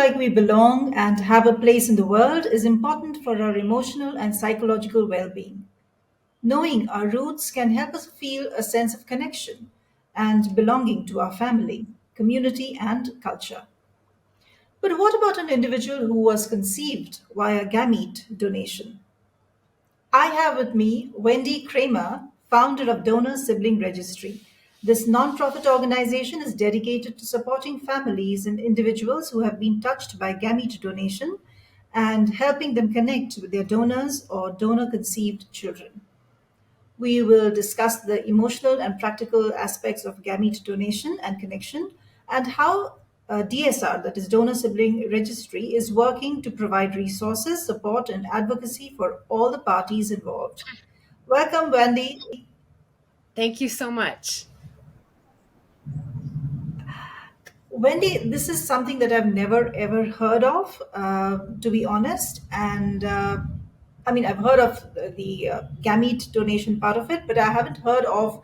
like we belong and have a place in the world is important for our emotional and psychological well being. Knowing our roots can help us feel a sense of connection and belonging to our family, community, and culture. But what about an individual who was conceived via gamete donation? I have with me Wendy Kramer, founder of Donor Sibling Registry. This nonprofit organization is dedicated to supporting families and individuals who have been touched by gamete donation and helping them connect with their donors or donor conceived children. We will discuss the emotional and practical aspects of gamete donation and connection and how DSR, that is Donor Sibling Registry, is working to provide resources, support, and advocacy for all the parties involved. Welcome, Wendy. Thank you so much. Wendy, this is something that I've never ever heard of, to be honest. And I mean, I've heard of the gamete donation part of it, but I haven't heard of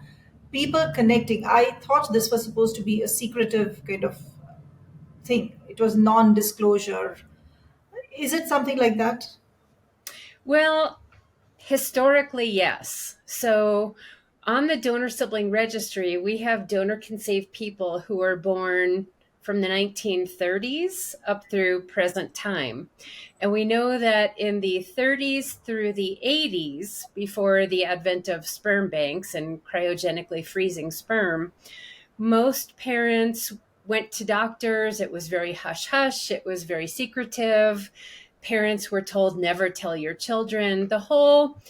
people connecting. I thought this was supposed to be a secretive kind of thing, it was non disclosure. Is it something like that? Well, historically, yes. So on the donor sibling registry, we have donor conceived people who were born from the 1930s up through present time. And we know that in the 30s through the 80s, before the advent of sperm banks and cryogenically freezing sperm, most parents went to doctors. It was very hush hush, it was very secretive. Parents were told never tell your children. The whole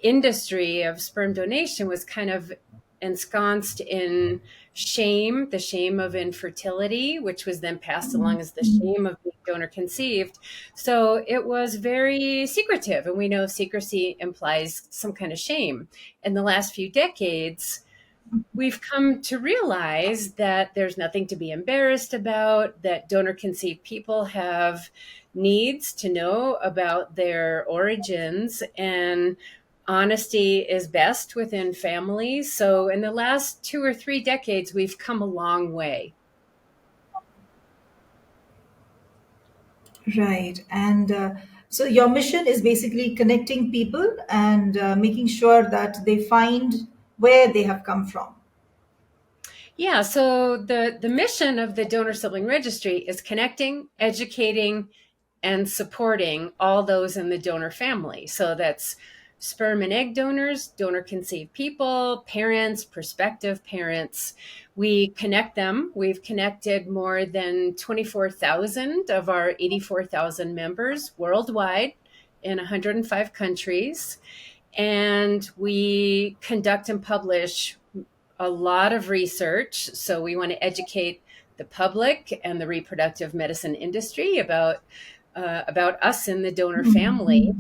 industry of sperm donation was kind of ensconced in shame, the shame of infertility, which was then passed along as the shame of being donor conceived. So it was very secretive. And we know secrecy implies some kind of shame. In the last few decades, we've come to realize that there's nothing to be embarrassed about, that donor conceived people have needs to know about their origins, and honesty is best within families. So in the last 2 or 3 decades, we've come a long way. Right. And so your mission is basically connecting people and making sure that they find where they have come from. Yeah, so the mission of the donor sibling registry is connecting, educating, and supporting all those in the donor family. So that's sperm and egg donors, donor conceived people, parents, prospective parents. We connect them. We've connected more than 24,000 of our 84,000 members worldwide in 105 countries. And we conduct and publish a lot of research. So we want to educate the public and the reproductive medicine industry about us in the donor family,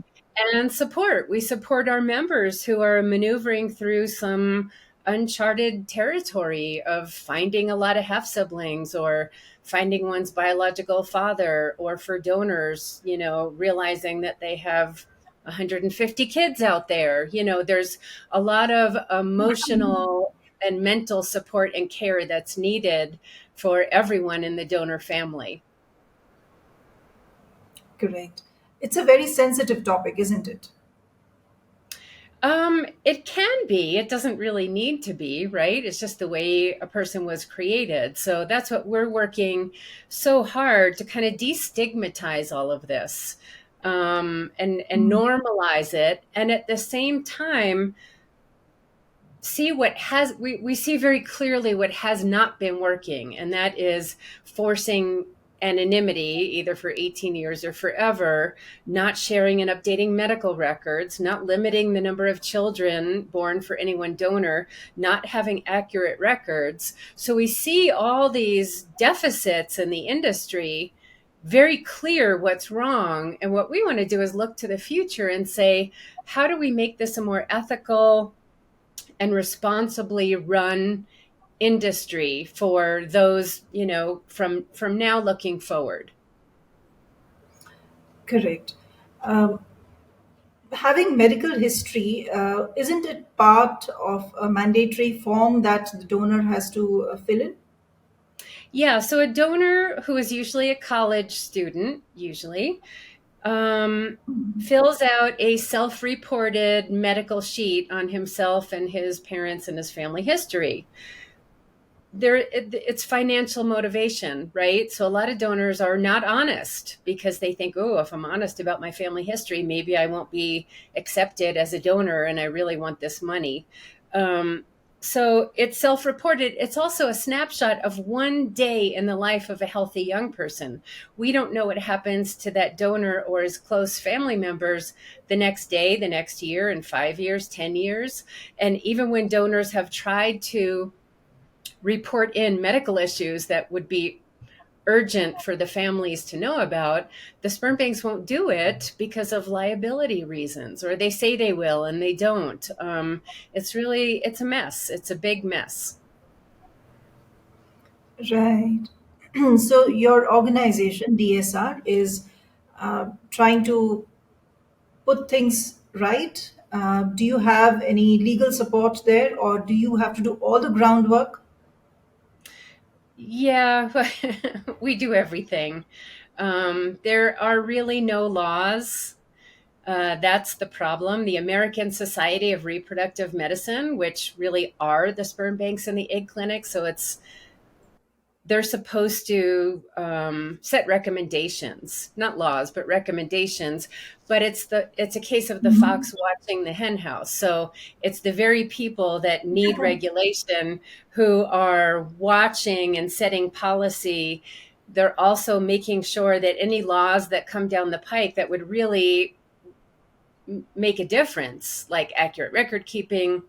and support. We support our members who are maneuvering through some uncharted territory of finding a lot of half siblings or finding one's biological father, or for donors, realizing that they have 150 kids out there. There's a lot of emotional and mental support and care that's needed for everyone in the donor family. Correct. It's a very sensitive topic, isn't it? It can be. It doesn't really need to be, right? It's just the way a person was created. So that's what we're working so hard to kind of destigmatize all of this, and normalize it. And at the same time, see what has we see very clearly what has not been working, and that is forcing anonymity either for 18 years or forever, not sharing and updating medical records, not limiting the number of children born for any one donor, not having accurate records. So we see all these deficits in the industry, very clear what's wrong. And what we want to do is look to the future and say, how do we make this a more ethical and responsibly run industry for those, from now looking forward? Correct. Um, Having medical history, isn't it part of a mandatory form that the donor has to fill in? Yeah, so a donor who is usually a college student, usually, um, fills out a self reported medical sheet on himself and his parents and his family history. It's financial motivation, right? So a lot of donors are not honest because they think, oh, if I'm honest about my family history, maybe I won't be accepted as a donor and I really want this money. um, so it's self-reported. It's also a snapshot of one day in the life of a healthy young person. We don't know what happens to that donor or his close family members the next day, the next year, in 5 years, 10 years. And even when donors have tried to report in medical issues that would be urgent for the families to know about, the sperm banks won't do it because of liability reasons, or they say they will and they don't. It's a mess. It's a big mess. Right. So your organization, DSR, is trying to put things right. Do you have any legal support there, or do you have to do all the groundwork? Yeah, we do everything. There are really no laws. That's the problem. The American Society of Reproductive Medicine, which really are the sperm banks and the egg clinics, so they're supposed to set recommendations, not laws, but recommendations. But it's a case of the Mhm. fox watching the hen house. So it's the very people that need regulation who are watching and setting policy. They're also making sure that any laws that come down the pike that would really make a difference, like accurate record keeping,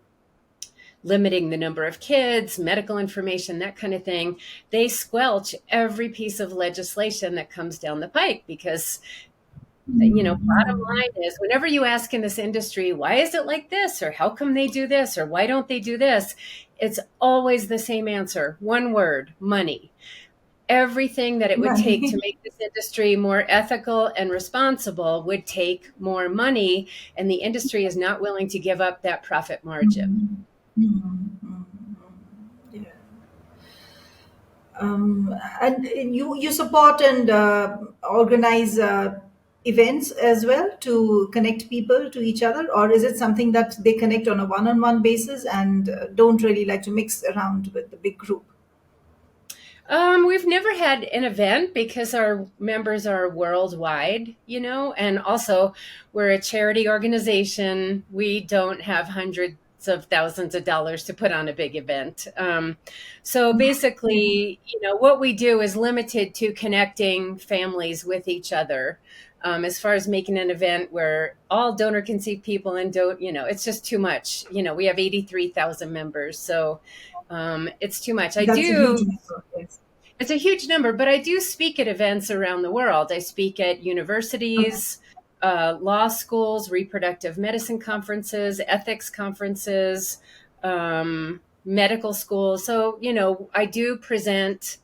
limiting the number of kids, medical information, that kind of thing, they squelch every piece of legislation that comes down the pike because, bottom line is whenever you ask in this industry, why is it like this? Or how come they do this? Or why don't they do this? It's always the same answer. One word: money. Everything that it would take to Right. make this industry more ethical and responsible would take more money, and the industry is not willing to give up that profit margin. Mhm. Mhm. Yeah. And you support and organize events as well to connect people to each other, or is it something that they connect on a one-on-one basis and don't really like to mix around with the big group? We've never had an event because our members are worldwide, and also we're a charity organization. We don't have hundreds of thousands of dollars to put on a big event. So Yeah. basically, what we do is limited to connecting families with each other. As far as making an event where all donor conceived people and don't, it's just too much. We have 83,000 members. So it's too much. That's a huge number. Yes. It's a huge number, but I do speak at events around the world. I speak at Okay. universities, law schools, reproductive medicine conferences, ethics conferences, medical schools. So, I do present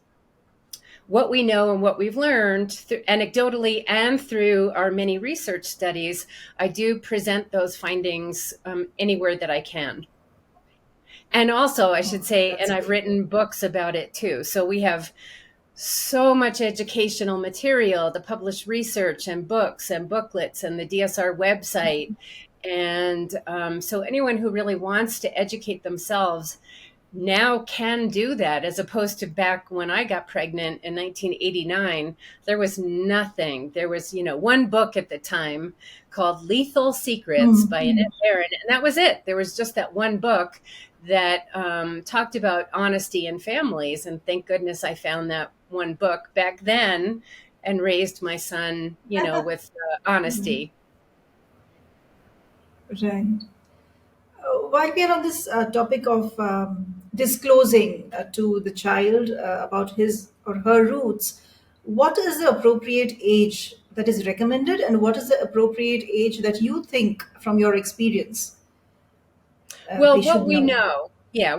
what we know and what we've learned anecdotally and through our many research studies. I do present those findings anywhere that I can. And also, I should Oh, say, and that's I've great. written books about it too. So we have so much educational material, the published research and books and booklets and the DSR website. And so anyone who really wants to educate themselves now can do that, as opposed to back when I got pregnant in 1989. There was nothing. There was, one book at the time called Lethal Secrets by Mm-hmm. Annette Barron, and that was it. There was just that one book that talked about honesty in families. And thank goodness I found that one book back then and raised my son, with honesty. Right. While we are on this topic of disclosing to the child about his or her roots, what is the appropriate age that is recommended, and what is the appropriate age that you think, from your experience, they Well, should know?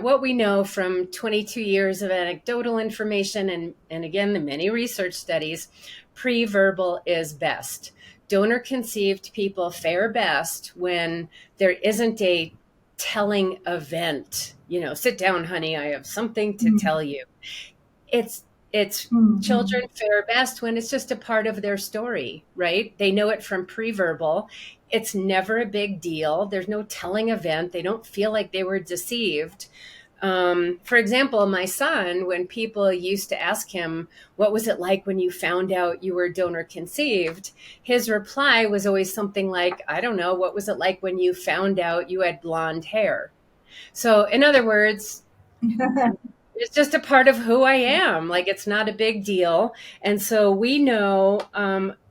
what we know from 22 years of anecdotal information and again, the many research studies, pre-verbal is best. Donor conceived people fare best when there isn't a telling event. Sit down, honey, I have something to tell you. It's It's Mm-hmm. children fare best when it's just a part of their story, right? They know it from pre-verbal. It's never a big deal. There's no telling event. They don't feel like they were deceived. For example, my son, when people used to ask him, what was it like when you found out you were donor conceived? His reply was always something like, I don't know, what was it like when you found out you had blonde hair? So, in other words, it's just a part of who I am. Like, it's not a big deal. And so we know,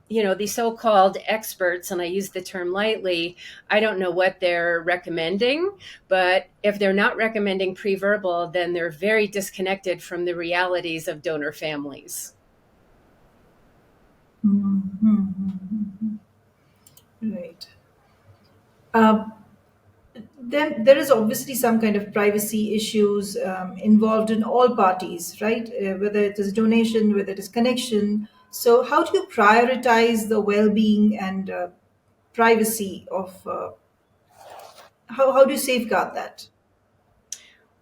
the so-called experts, and I use the term lightly, I don't know what they're recommending, but if they're not recommending pre-verbal, then they're very disconnected from the realities of donor families. Mm-hmm. Right. Uh, then there is obviously some kind of privacy issues involved in all parties, right? Whether it is donation, whether it is connection. So, how do you prioritize the well-being and privacy of? How do you safeguard that?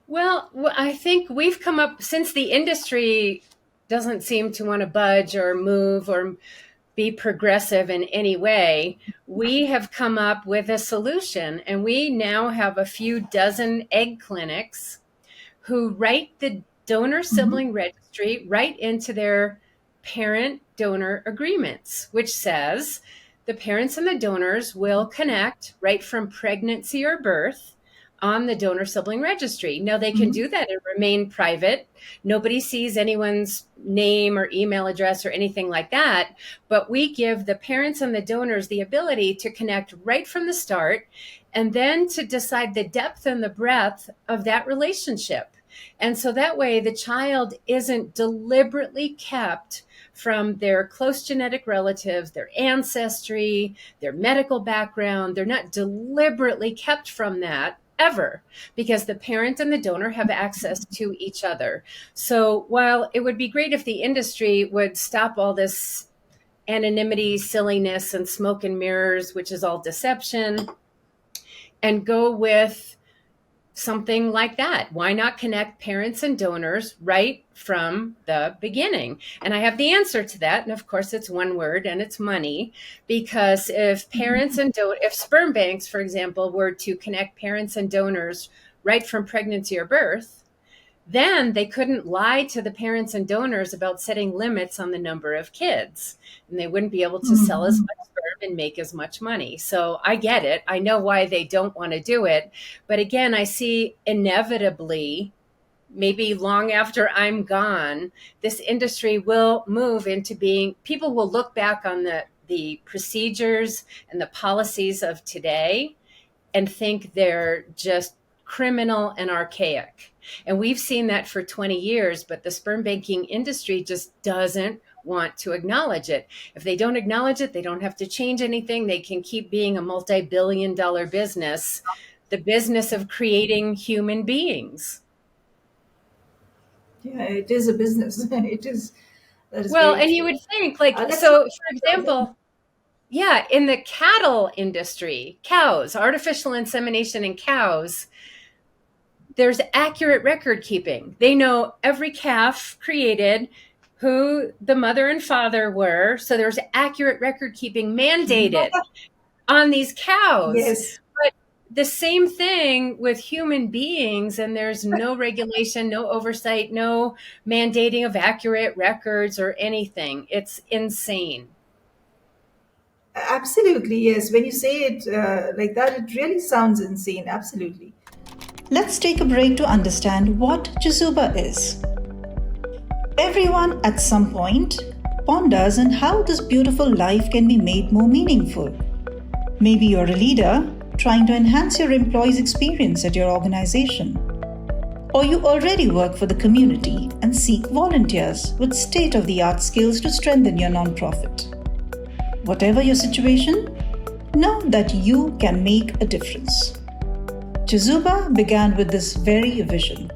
Well, I think we've come up since the industry doesn't seem to want to budge or move or be progressive in any way, we have come up with a solution. And we now have a few dozen egg clinics who write the donor Mm-hmm. sibling registry right into their parent donor agreements, which says the parents and the donors will connect right from pregnancy or birth on the donor sibling registry. Now, they can Mm-hmm. do that and remain private. Nobody sees anyone's name or email address or anything like that. But we give the parents and the donors the ability to connect right from the start and then to decide the depth and the breadth of that relationship. And so that way the child isn't deliberately kept from their close genetic relatives, their ancestry, their medical background. They're not deliberately kept from that ever, because the parent and the donor have access to each other. So while it would be great if the industry would stop all this anonymity, silliness, and smoke and mirrors, which is all deception, and go with something like that. Why not connect parents and donors right from the beginning? And I have the answer to that. And of course, it's one word, and it's money. Because if parents and if sperm banks, for example, were to connect parents and donors right from pregnancy or birth, then they couldn't lie to the parents and donors about setting limits on the number of kids, and they wouldn't be able to sell as Mm-hmm. much sperm and make as much money. So I get it. I know why they don't want to do it. But again, I see inevitably, maybe long after I'm gone, this industry will move into being, people will look back on the procedures and the policies of today and think they're just criminal and archaic. And we've seen that for 20 years, but the sperm banking industry just doesn't want to acknowledge it. If they don't acknowledge it, they don't have to change anything. They can keep being a multi-billion-dollar business, the business of creating human beings. Yeah, it is a business. It is. That is Well, very and you true. would think, like, Let's look so for at something. example, yeah, in the cattle industry, cows, artificial insemination in cows, there's accurate record keeping. They know every calf created, who the mother and father were. So there's accurate record keeping mandated on these cows. Yes, But the same thing with human beings, and there's no regulation, no oversight, no mandating of accurate records or anything. It's insane. absolutely. Yes, when you say it like that, it really sounds insane. Absolutely. Let's take a break to understand what CHEZUBA is. Everyone at some point ponders on how this beautiful life can be made more meaningful. Maybe you're a leader trying to enhance your employees' experience at your organization. Or you already work for the community and seek volunteers with state of the art skills to strengthen your nonprofit. Whatever your situation, know that you can make a difference. CHEZUBA began with this very vision,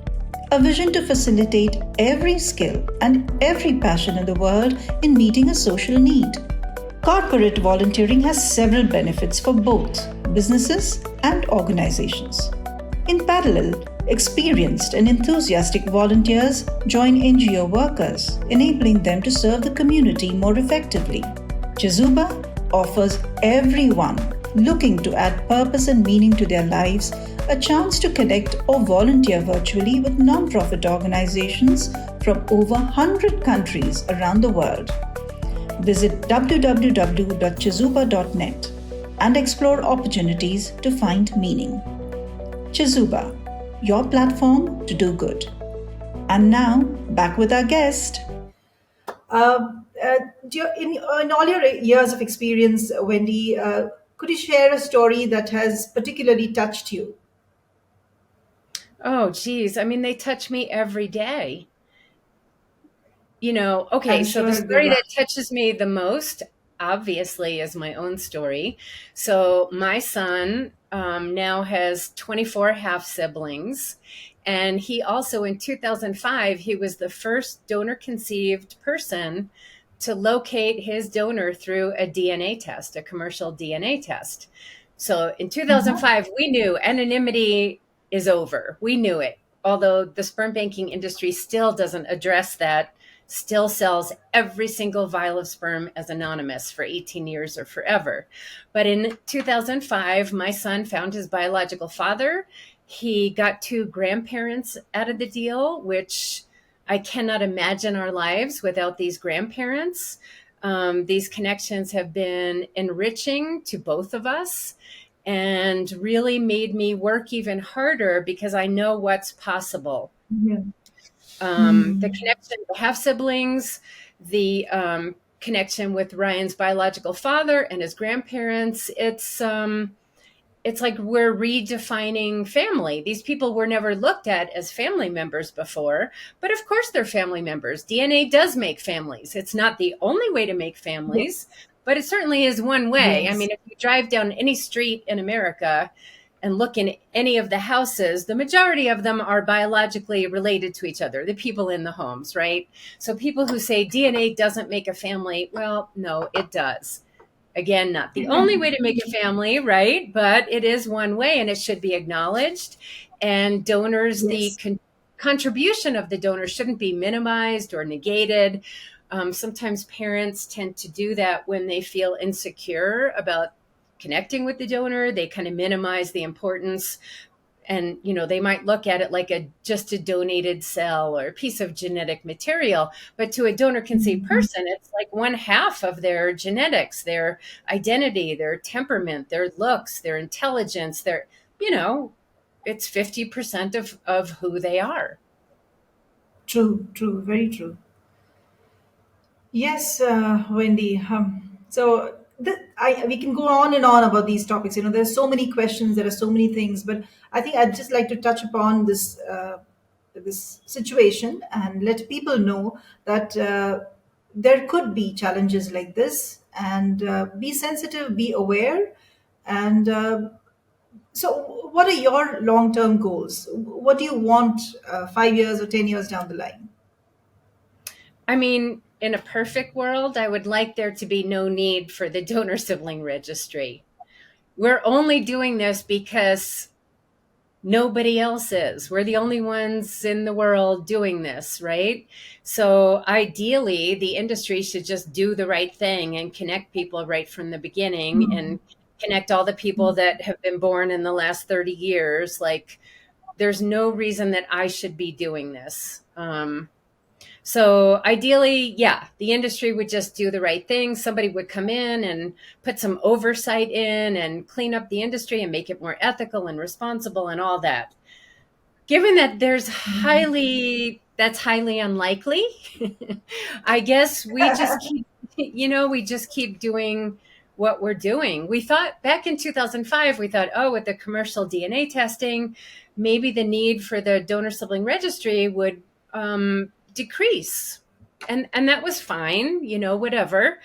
a vision to facilitate every skill and every passion in the world in meeting a social need. Corporate volunteering has several benefits for both businesses and organizations. In parallel, experienced and enthusiastic volunteers join NGO workers, enabling them to serve the community more effectively. CHEZUBA offers everyone looking to add purpose and meaning to their lives a chance to connect or volunteer virtually with non-profit organizations from over 100 countries around the world. Visit www.chezuba.net and explore opportunities to find meaning. CHEZUBA, your platform to do good. And now, back with our guest. Uh, in all your years of experience, Wendy, could you share a story that has particularly touched you? Oh, geez. I mean, they touch me every day. Okay, I'm so the sure there story are. that touches me the most, obviously, is my own story. So my son now has 24 half siblings. And he also, in 2005, he was the first donor conceived person to locate his donor through a DNA test, a commercial DNA test. So in Uh-huh. 2005, we knew anonymity is over. We knew it, although the sperm banking industry still doesn't address that, still sells every single vial of sperm as anonymous for 18 years or forever. But in 2005, my son found his biological father. He got two grandparents out of the deal, which I cannot imagine our lives without these grandparents. These connections have been enriching to both of us and really made me work even harder because I know what's possible. Yeah. The Hmm. connection to half siblings, the connection with Ryan's biological father and his grandparents. It's like we're redefining family. These people were never looked at as family members before, but of course they're family members. DNA does make families. It's not the only way to make families, Yes. but it certainly is one way. I Yes. mean, if you drive down any street in America and look in any of the houses, the majority of them are biologically related to each other, the people in the homes, right? So people who say DNA doesn't make a family, well, no, it does. Again, not the only way to make a family, right? But it is one way and it should be acknowledged. And donors, the Yes. contribution of the donor shouldn't be minimized or negated. Sometimes parents tend to do that when they feel insecure about connecting with the donor. They kind of minimize the importance, and they might look at it like a just a donated cell or a piece of genetic material, but to a donor conceived Mhm. person, it's like one half of their genetics, their identity, their temperament, their looks, their intelligence, their you know it's 50% of who they are. True, true, very true. Yes, Wendy. We can go on and on about these topics. You know, there's so many questions, there are so many things, but I think I'd just like to touch upon this situation and let people know that there could be challenges like this, and be sensitive, be aware, and so, what are your long-term goals? What do you want 5 years or 10 years down the line? I mean, in a perfect world, I would like there to be no need for the donor sibling registry. We're only doing this because nobody else is. We're the only ones in the world doing this, right? So ideally, the industry should just do the right thing and connect people right from the beginning Hmm. and connect all the people that have been born in the last 30 years. Like, there's no reason that I should be doing this. So ideally, yeah, the industry would just do the right thing. Somebody would come in and put some oversight in and clean up the industry and make it more ethical and responsible and all that. Given that that's highly unlikely, I guess we just keep doing what we're doing. We thought back in 2005, we thought, oh, with the commercial DNA testing, maybe the need for the donor sibling registry would decrease. And that was fine, whatever.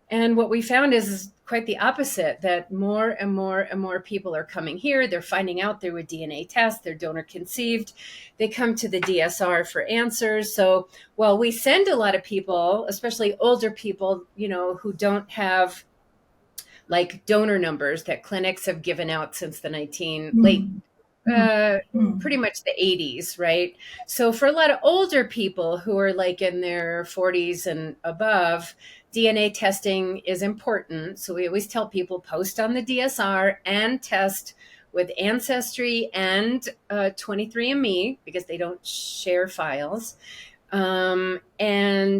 And what we found is quite the opposite, that more and more and more people are coming here. They're finding out through a DNA test, they're donor conceived. They come to the DSR for answers. So while we send a lot of people, especially older people, who don't have like donor numbers that clinics have given out since the 19 late Hmm. uh, Hmm. pretty much the 80s, right? So for a lot of older people who are like in their 40s and above, DNA testing is important. So we always tell people post on the DSR and test with Ancestry and 23andMe because they don't share files. And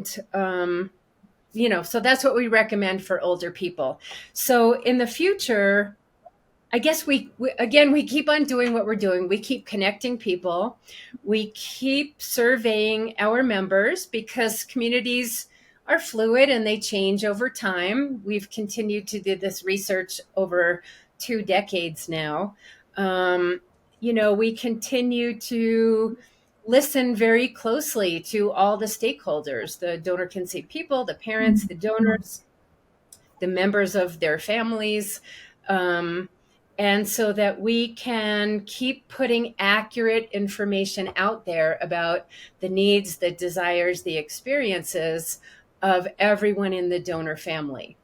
so that's what we recommend for older people. So in the future, I guess we keep on doing what we're doing. We keep connecting people. We keep surveying our members because communities are fluid and they change over time. We've continued to do this research over 2 decades now. Um, we continue to listen very closely to all the stakeholders, the donor consent people, the parents, the donors, the members of their families, um, and so that we can keep putting accurate information out there about the needs, the desires, the experiences of everyone in the donor family.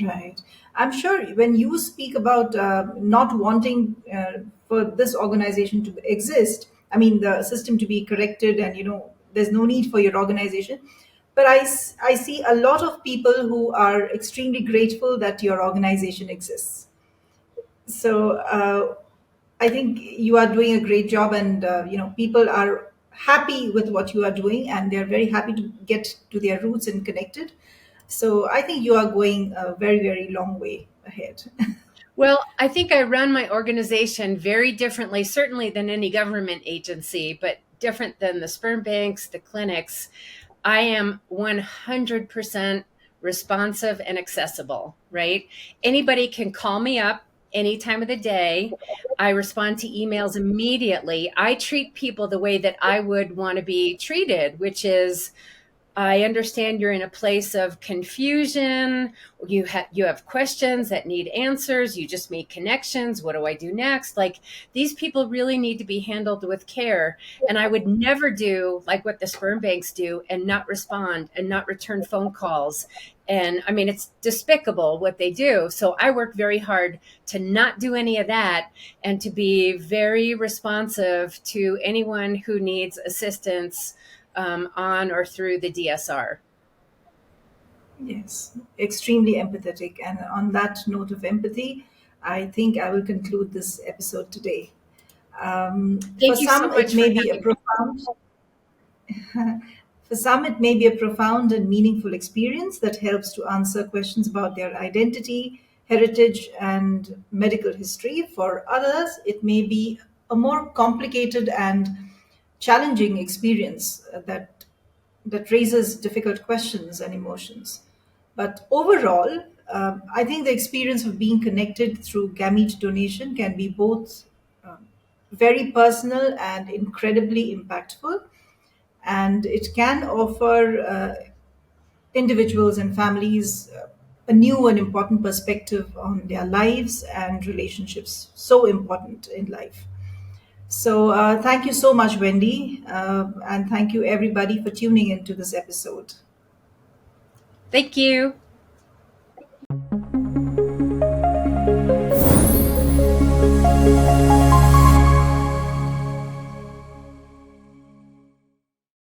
Right. I'm sure when you speak about not wanting for this organization to exist, I mean, the system to be corrected, and there's no need for your organization. But I see a lot of people who are extremely grateful that your organization exists. So I think you are doing a great job, and people are happy with what you are doing, and they're very happy to get to their roots and connected. So I think you are going a very, very long way ahead. Well, I think I run my organization very differently, certainly than any government agency, but different than the sperm banks, the clinics. I am 100% responsive and accessible, right? Anybody can call me up any time of the day. I respond to emails immediately. I treat people the way that I would want to be treated, which is I understand you're in a place of confusion. You have questions that need answers. You just made connections. What do I do next? Like these people really need to be handled with care. And I would never do like what the sperm banks do and not respond and not return phone calls. And I mean, it's despicable what they do. So I work very hard to not do any of that and to be very responsive to anyone who needs assistance on or through the DSR. Yes, extremely empathetic. And on that note of empathy, I think I will conclude this episode today. For Thank you so some, it much for may be a having me. profound For some, it may be a profound and meaningful experience that helps to answer questions about their identity, heritage, and medical history. For others, it may be a more complicated and challenging experience that raises difficult questions and emotions. But overall, I think the experience of being connected through gamete donation can be both very personal and incredibly impactful, and it can offer individuals and families a new and important perspective on their lives and relationships, so important in life. So, thank you so much, Wendy, and thank you everybody for tuning into this episode. Thank you.